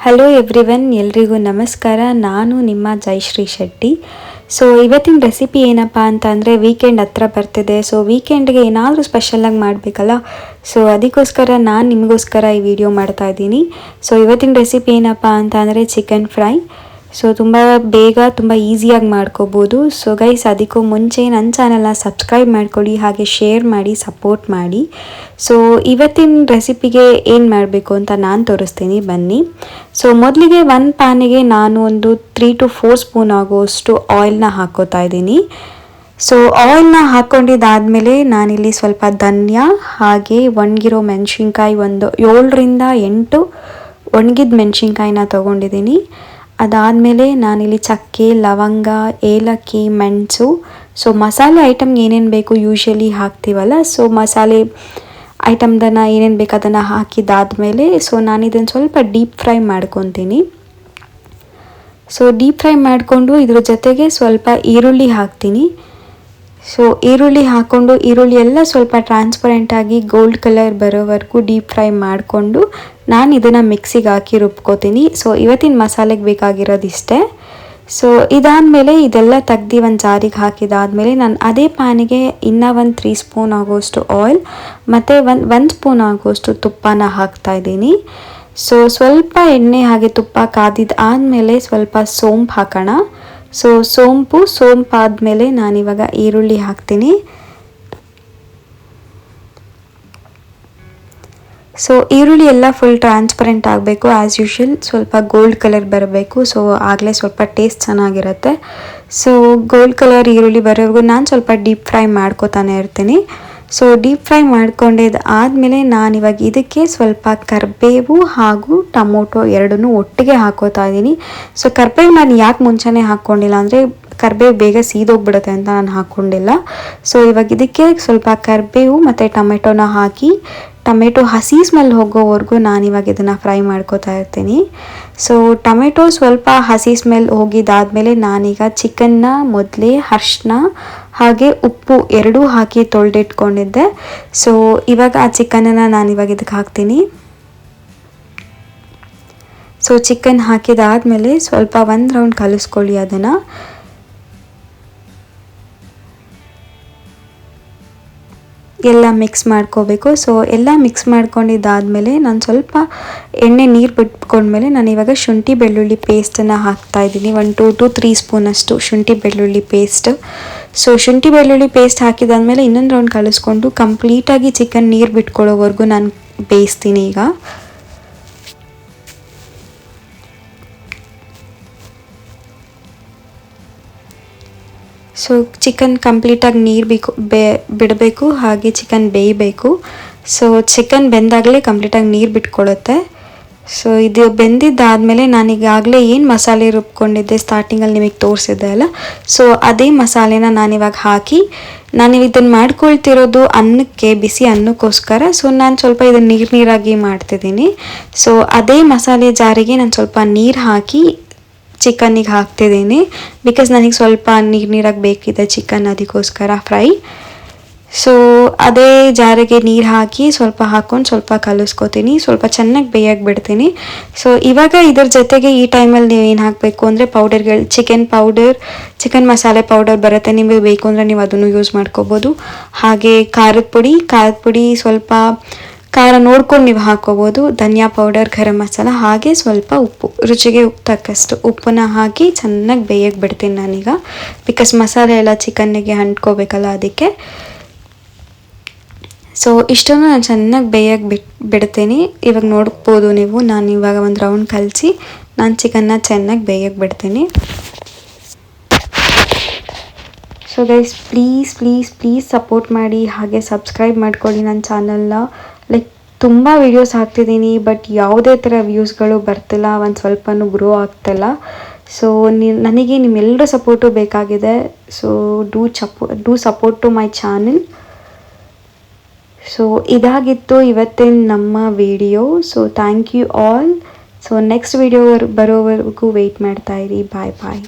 Hello everyone, ಎಲ್ರಿಗೂ ನಮಸ್ಕಾರ. ನಾನು ನಿಮ್ಮ ಜಯಶ್ರೀ ಶೆಟ್ಟಿ. ಸೊ ಇವತ್ತಿನ ರೆಸಿಪಿ ಏನಪ್ಪ ಅಂತ ಅಂದರೆ, ವೀಕೆಂಡ್ ಹತ್ರ ಬರ್ತಿದೆ. ಸೊ ವೀಕೆಂಡ್ಗೆ ಏನಾದರೂ ಸ್ಪೆಷಲಾಗಿ ಮಾಡಬೇಕಲ್ಲ, ಸೊ ಅದಕ್ಕೋಸ್ಕರ ನಾನು ನಿಮಗೋಸ್ಕರ ಈ ವಿಡಿಯೋ ಮಾಡ್ತಾ ಇದ್ದೀನಿ. ಸೊ ಇವತ್ತಿನ ರೆಸಿಪಿ ಏನಪ್ಪ ಅಂತ ಅಂದರೆ ಚಿಕನ್ ಫ್ರೈ. ಸೊ ತುಂಬ ಬೇಗ ತುಂಬ ಈಸಿಯಾಗಿ ಮಾಡ್ಕೋಬೋದು. ಸೊ ಗೈಸ್, ಅದಕ್ಕೂ ಮುಂಚೆ ನನ್ನ ಚಾನಲ್ನ ಸಬ್ಸ್ಕ್ರೈಬ್ ಮಾಡ್ಕೊಳ್ಳಿ, ಹಾಗೆ ಶೇರ್ ಮಾಡಿ, ಸಪೋರ್ಟ್ ಮಾಡಿ. ಸೊ ಇವತ್ತಿನ ರೆಸಿಪಿಗೆ ಏನು ಮಾಡಬೇಕು ಅಂತ ನಾನು ತೋರಿಸ್ತೀನಿ, ಬನ್ನಿ. ಸೊ ಮೊದಲಿಗೆ ಒಂದು ಪ್ಯಾನಿಗೆ ನಾನು ಒಂದು 3 to 4 ಸ್ಪೂನ್ ಆಗುವಷ್ಟು ಆಯಿಲ್ನ ಹಾಕ್ಕೋತಾ ಇದ್ದೀನಿ. ಸೊ ಆಯಿಲ್ನ ಹಾಕ್ಕೊಂಡಿದ್ದಾದಮೇಲೆ ನಾನಿಲ್ಲಿ ಸ್ವಲ್ಪ ಧನ್ಯ ಹಾಗೆ ಒಣಗಿರೋ ಮೆಣಸಿನ್ಕಾಯಿ ಒಂದು 7ರಿಂದ 8 ಒಣಗಿದ ಮೆಣಸಿನ್ಕಾಯಿನ ತೊಗೊಂಡಿದ್ದೀನಿ. ಅದಾದಮೇಲೆ ನಾನಿಲ್ಲಿ ಚಕ್ಕೆ, ಲವಂಗ, ಏಲಕ್ಕಿ, ಮೆಣಸು, ಸೊ ಮಸಾಲೆ ಐಟಮ್ಗೆ ಏನೇನು ಬೇಕು ಯೂಶ್ವಲಿ ಹಾಕ್ತೀವಲ್ಲ, ಸೊ ಮಸಾಲೆ ಐಟಮ್ದನ್ನು ಏನೇನು ಬೇಕು ಅದನ್ನು ಹಾಕಿದ್ದಾದಮೇಲೆ ಸೊ ನಾನಿದನ್ನು ಸ್ವಲ್ಪ ಡೀಪ್ ಫ್ರೈ ಮಾಡ್ಕೊತೀನಿ. ಸೊ ಡೀಪ್ ಫ್ರೈ ಮಾಡಿಕೊಂಡು ಇದ್ರ ಜೊತೆಗೆ ಸ್ವಲ್ಪ ಈರುಳ್ಳಿ ಹಾಕ್ತೀನಿ. ಸೊ ಈರುಳ್ಳಿ ಹಾಕ್ಕೊಂಡು ಈರುಳ್ಳಿ ಎಲ್ಲ ಸ್ವಲ್ಪ ಟ್ರಾನ್ಸ್ಪರೆಂಟಾಗಿ ಗೋಲ್ಡ್ ಕಲರ್ ಬರೋವರೆಗೂ ಡೀಪ್ ಫ್ರೈ ಮಾಡಿಕೊಂಡು ನಾನು ಇದನ್ನು ಮಿಕ್ಸಿಗೆ ಹಾಕಿ ರುಬ್ಕೋತೀನಿ. ಸೊ ಇವತ್ತಿನ ಮಸಾಲೆಗೆ ಬೇಕಾಗಿರೋದಿಷ್ಟೇ. ಸೊ ಇದಾದಮೇಲೆ ಇದೆಲ್ಲ ತೆಗ್ದು ಒಂದು ಜಾರಿಗೆ ಹಾಕಿದಾದಮೇಲೆ ನಾನು ಅದೇ ಪ್ಯಾನಿಗೆ ಇನ್ನೂ ಒಂದು 3 ಸ್ಪೂನ್ ಆಗೋಷ್ಟು ಆಯಿಲ್ ಮತ್ತು ಒಂದು ಸ್ಪೂನ್ ಆಗೋಷ್ಟು ತುಪ್ಪನ ಹಾಕ್ತಾಯಿದ್ದೀನಿ. ಸೊ ಸ್ವಲ್ಪ ಎಣ್ಣೆ ಹಾಗೆ ತುಪ್ಪ ಕಾದಿದ್ದಾದಮೇಲೆ ಸ್ವಲ್ಪ ಸೋಂಪು ಹಾಕೋಣ. ಸೊ ಸೋಂಪು ಆದಮೇಲೆ ನಾನಿವಾಗ ಈರುಳ್ಳಿ ಹಾಕ್ತೀನಿ. ಸೊ ಈರುಳ್ಳಿ ಎಲ್ಲ ಫುಲ್ ಟ್ರಾನ್ಸ್ಪರೆಂಟ್ ಆಗಬೇಕು. ಆ್ಯಸ್ ಯೂಶುವಲ್ ಸ್ವಲ್ಪ ಗೋಲ್ಡ್ ಕಲರ್ ಬರಬೇಕು. ಸೊ ಆಗಲೇ ಸ್ವಲ್ಪ ಟೇಸ್ಟ್ ಚೆನ್ನಾಗಿರುತ್ತೆ. ಸೊ ಗೋಲ್ಡ್ ಕಲರ್ ಈರುಳ್ಳಿ ಬರೋವರೆಗೂ ನಾನು ಸ್ವಲ್ಪ ಡೀಪ್ ಫ್ರೈ ಮಾಡ್ಕೋತಾನೆ ಇರ್ತೀನಿ. ಸೊ ಡೀಪ್ ಫ್ರೈ ಮಾಡ್ಕೊಂಡಿದ್ದು ಆದಮೇಲೆ ನಾನಿವಾಗ ಇದಕ್ಕೆ ಸ್ವಲ್ಪ ಕರಿಬೇವು ಹಾಗೂ ಟೊಮೊಟೊ ಎರಡನ್ನೂ ಒಟ್ಟಿಗೆ ಹಾಕೋತಾ ಇದ್ದೀನಿ. ಸೊ ಕರಿಬೇವು ನಾನು ಯಾಕೆ ಮುಂಚೆನೇ ಹಾಕ್ಕೊಂಡಿಲ್ಲ ಅಂದರೆ ಕರಿಬೇವು ಬೇಗ ಸೀದೋಗ್ಬಿಡುತ್ತೆ ಅಂತ ನಾನು ಹಾಕ್ಕೊಂಡಿಲ್ಲ. ಸೊ ಇವಾಗ ಇದಕ್ಕೆ ಸ್ವಲ್ಪ ಕರಿಬೇವು ಮತ್ತು ಟೊಮೆಟೊನ ಹಾಕಿ ಟೊಮೆಟೊ ಹಸಿ ಸ್ಮೆಲ್ ಹೋಗೋವರೆಗೂ ನಾನಿವಾಗ ಇದನ್ನು ಫ್ರೈ ಮಾಡ್ಕೋತಾ ಇರ್ತೀನಿ. ಸೊ ಟೊಮೆಟೊ ಸ್ವಲ್ಪ ಹಸಿ ಸ್ಮೆಲ್ ಹೋಗಿದ್ದಾದಮೇಲೆ ನಾನೀಗ ಚಿಕನ್ನ ಮೊದಲೇ ಅರಿಶಿನ ಹಾಗೆ ಉಪ್ಪು ಎರಡೂ ಹಾಕಿ ತೊಳೆದಿಟ್ಕೊಂಡಿದ್ದೆ. ಸೊ ಇವಾಗ ಆ ಚಿಕನನ್ನು ನಾನಿವಾಗ ಇದಕ್ಕೆ ಹಾಕ್ತೀನಿ. ಸೊ ಚಿಕನ್ ಹಾಕಿದಾದಮೇಲೆ ಸ್ವಲ್ಪ ಒಂದು ರೌಂಡ್ ಕಲಿಸ್ಕೊಳ್ಳಿ, ಅದನ್ನು ಎಲ್ಲ ಮಿಕ್ಸ್ ಮಾಡ್ಕೋಬೇಕು. ಸೊ ಎಲ್ಲ ಮಿಕ್ಸ್ ಮಾಡ್ಕೊಂಡಿದ್ದಾದಮೇಲೆ ನಾನು ಸ್ವಲ್ಪ ಎಣ್ಣೆ ನೀರು ಬಿಟ್ಕೊಂಡ್ಮೇಲೆ ನಾನು ಇವಾಗ ಶುಂಠಿ ಬೆಳ್ಳುಳ್ಳಿ ಪೇಸ್ಟನ್ನು ಹಾಕ್ತಾಯಿದ್ದೀನಿ. 1 to 3 ಸ್ಪೂನಷ್ಟು ಶುಂಠಿ ಬೆಳ್ಳುಳ್ಳಿ ಪೇಸ್ಟ್. ಸೊ ಶುಂಠಿ ಬೆಳ್ಳುಳ್ಳಿ ಪೇಸ್ಟ್ ಹಾಕಿದಾದ್ಮೇಲೆ ಇನ್ನೊಂದು ರೌಂಡ್ ಕಲಿಸ್ಕೊಂಡು ಕಂಪ್ಲೀಟಾಗಿ ಚಿಕನ್ ನೀರು ಬಿಟ್ಕೊಳ್ಳೋವರೆಗೂ ನಾನು ಬೇಯಿಸ್ತೀನಿ. ಈಗ ಸೊ ಚಿಕನ್ ಕಂಪ್ಲೀಟಾಗಿ ನೀರು ಬಿಡಬೇಕು, ಹಾಗೆ ಚಿಕನ್ ಬೇಯಬೇಕು. ಸೊ ಚಿಕನ್ ಬೆಂದಾಗಲೇ ಕಂಪ್ಲೀಟಾಗಿ ನೀರು ಬಿಟ್ಕೊಳ್ಳುತ್ತೆ. ಸೊ ಇದು ಬೆಂದಿದ್ದಾದಮೇಲೆ ನಾನೀಗಾಗಲೇ ಏನು ಮಸಾಲೆ ರುಬ್ಕೊಂಡಿದ್ದೆ ಸ್ಟಾರ್ಟಿಂಗಲ್ಲಿ ನಿಮಗೆ ತೋರಿಸಿದ್ದೆ ಅಲ್ಲ, ಸೊ ಅದೇ ಮಸಾಲೆನ ನಾನಿವಾಗ ಹಾಕಿ ನಾನು ಇದನ್ನು ಮಾಡ್ಕೊಳ್ತಿರೋದು ಅನ್ನಕ್ಕೆ, ಬಿಸಿ ಅನ್ನಕ್ಕೋಸ್ಕರ. ಸೊ ನಾನು ಸ್ವಲ್ಪ ಇದನ್ನು ನೀರಾಗಿ ಮಾಡ್ತಿದ್ದೀನಿ. ಸೊ ಅದೇ ಮಸಾಲೆ ಜಾರಿಗೆ ನಾನು ಸ್ವಲ್ಪ ನೀರು ಹಾಕಿ ಚಿಕನ್ನಿಗೆ ಹಾಕ್ತಿದ್ದೀನಿ. ಬಿಕಾಸ್ ನನಗೆ ಸ್ವಲ್ಪ ನೀರಾಗಿ ಬೇಕಿದೆ ಚಿಕನ್, ಅದಕ್ಕೋಸ್ಕರ ಫ್ರೈ. ಸೊ ಅದೇ ಜಾರಿಗೆ ನೀರು ಹಾಕಿ ಸ್ವಲ್ಪ ಹಾಕ್ಕೊಂಡು ಸ್ವಲ್ಪ ಕಲಿಸ್ಕೊತೀನಿ, ಸ್ವಲ್ಪ ಚೆನ್ನಾಗಿ ಬೇಯಕ್ಕೆ ಬಿಡ್ತೀನಿ. ಸೊ ಇವಾಗ ಇದ್ರ ಜೊತೆಗೆ ಈ ಟೈಮಲ್ಲಿ ನೀವು ಏನು ಹಾಕಬೇಕು ಅಂದರೆ ಪೌಡರ್ಗಳು, ಚಿಕನ್ ಮಸಾಲೆ ಪೌಡರ್ ಬರುತ್ತೆ, ನಿಮಗೆ ಬೇಕು ಅಂದರೆ ನೀವು ಅದನ್ನು ಯೂಸ್ ಮಾಡ್ಕೋಬೋದು. ಹಾಗೆ ಖಾರದ ಪುಡಿ ಸ್ವಲ್ಪ ಖಾರ ನೋಡ್ಕೊಂಡು ನೀವು ಹಾಕ್ಕೋಬೋದು. ಧನಿಯಾ ಪೌಡರ್, ಗರಂ ಮಸಾಲ, ಹಾಗೆ ಸ್ವಲ್ಪ ಉಪ್ಪು, ರುಚಿಗೆ ಉಪ್ಪು ತಕ್ಕಷ್ಟು ಉಪ್ಪನ್ನ ಹಾಕಿ ಚೆನ್ನಾಗಿ ಬೇಯಕ್ಕೆ ಬಿಡ್ತೀನಿ ನಾನೀಗ. ಬಿಕಾಸ್ ಮಸಾಲೆ ಎಲ್ಲ ಚಿಕನ್ನಿಗೆ ಅಂಟ್ಕೋಬೇಕಲ್ಲ, ಅದಕ್ಕೆ. ಸೊ ಇಷ್ಟನ್ನು ನಾನು ಚೆನ್ನಾಗಿ ಬೇಯಕ್ಕೆ ಬಿಡ್ತೀನಿ. ಇವಾಗ ನೋಡ್ಬೋದು ನೀವು, ನಾನು ಇವಾಗ ಒಂದು ರೌಂಡ್ ಕಲಸಿ ನಾನು ಚಿಕನ್ನ ಚೆನ್ನಾಗಿ ಬೇಯಕ್ಕೆ ಬಿಡ್ತೀನಿ. ಸೊ ಗೈಸ್, ಪ್ಲೀಸ್ ಸಪೋರ್ಟ್ ಮಾಡಿ, ಹಾಗೆ ಸಬ್ಸ್ಕ್ರೈಬ್ ಮಾಡ್ಕೊಳ್ಳಿ ನನ್ನ ಚಾನಲ್ನ. ಲೈಕ್ ತುಂಬ ವೀಡಿಯೋಸ್ ಹಾಕ್ತಿದ್ದೀನಿ, ಬಟ್ ಯಾವುದೇ ಥರ ವ್ಯೂಸ್ಗಳು ಬರ್ತಿಲ್ಲ, ಒಂದು ಸ್ವಲ್ಪನೂ ಗ್ರೋ ಆಗ್ತಿಲ್ಲ. ಸೊ ನನಗೆ ನಿಮ್ಮೆಲ್ಲರ ಸಪೋರ್ಟು ಬೇಕಾಗಿದೆ. So do support to my channel. So ಇದಾಗಿತ್ತು ಇವತ್ತಿನ ನಮ್ಮ video. So thank you all. So next video ಬರೋವರೆಗೂ ವೆಯ್ಟ್ ಮಾಡ್ತಾಯಿರಿ. ಬಾಯ್.